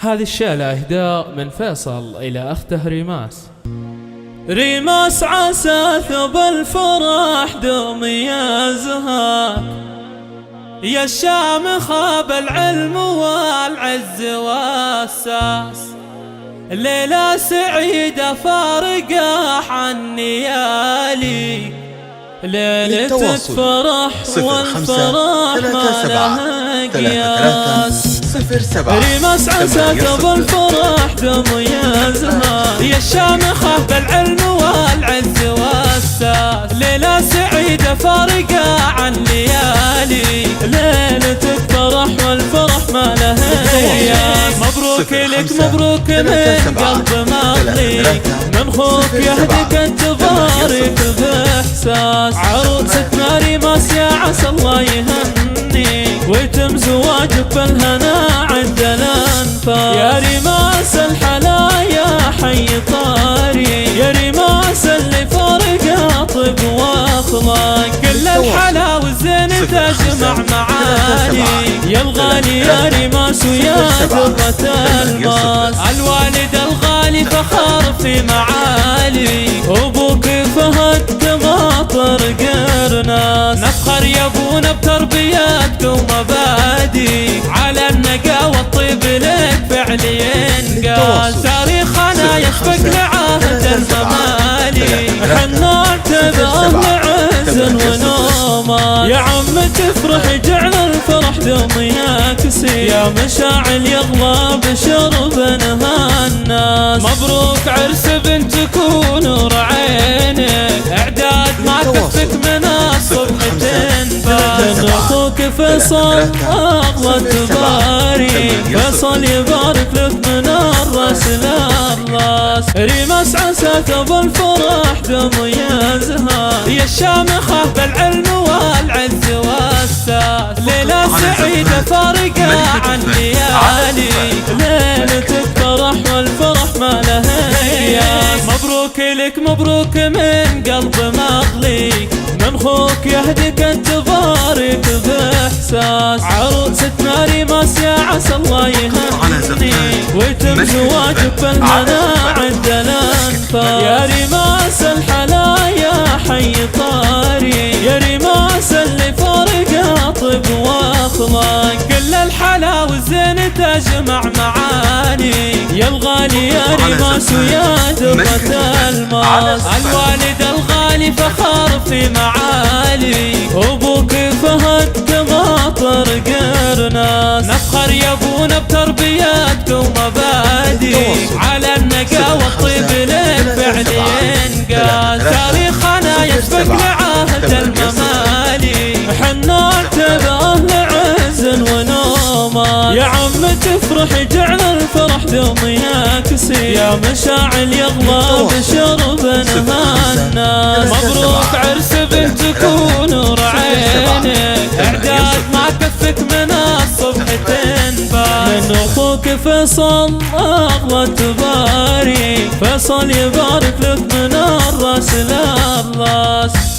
هذه الشيلة إهداء من فيصل إلى أخته ريماس. ريماس عسى ثوب الفرح دوم يا زهاك، يا الشامخة بالعلم والعز والساس، ليلة سعيدة فارقة عني يا لي، ليلتك فرح والفرح ما لها قياس. ريماس عسى ثوب الفرح دوم يا زهاك، يا الشامخة بالعلم والعز والساس، ليلة سعيدة فارقة عن ليالي، ليلتك فرح والفرح ما لها قياس. مبروك لك مبروك من قلب ماضي، من خوك يهديك التبارك باحساس، عروستنا ريماس يا عسى الله يهني، ويتم زواجك بالهنا عند الانفاس. يا ريماس الحلايا حي طاري، يا ريماس اللي فارق طب واخلاق، كل الحلا والزين تجمع معاني، يا الغالي يا ريماس ويا ذرة الماس. الوالد الغالي فخر في معالي، ابوك فهد ماطر قرناس، نفخر يا ابونا بتربيتك ومبادئ، على النقا والطيب لك فعل ينقاس. تاريخنا يسبق لعهد الممالي، حنا نعتبر عز ونومات، يا عم تفرح جعل الفرح دوم ياكسي، يا مشاعل يغلى بشرب الناس. مبروك عرس بنتك ونور عينك، اعداد ما تفك من الصبح تنفاس، من اخوك فيصل اغلى تباري، فيصل يبارك لك من الراس للراس. ريماس عسى ثوب الفرح دوم يا زهاك، يا الشامخة بالعلم والعز والساس، ليلة سعيدة فارقة عن ليالي، ليلتك فرح والفرح ما لها قياس. مبروك لك مبروك من قلب مغلي، من خوك يهديك التبارك باحساس، عروستنا ريماس يا عسى الله يهني، ويتم زواجك بالهنا عند الانفاس. يا ريماس الحلايا حي طاري، يا ريماس اللي فارق طب واخلاق، كل الحلا والزين تجمع معاني، يا الغالي يا ريماس ويا ذرة الماس. الوالد الغالي فخر في معالي، ابوك فهد ماطر قرناس، نفخر يا ابونا بتربيتك ومبادئ، على النقا والطيب لك فعل ينقاس. تاريخنا يسبق لعهد الممالي، حنا نعتبر عز ونومات، يا عم تفرح جعل الفرح دوم ياكسي، يا مشاعل يغلى بشرب الناس. مبروك عرس بنتك ونور عينك، اعداد ما تكفك من الصبح تنفاس، من اخوك فيصل اغلى تباري، فيصل يبارك لك من الراس للراس.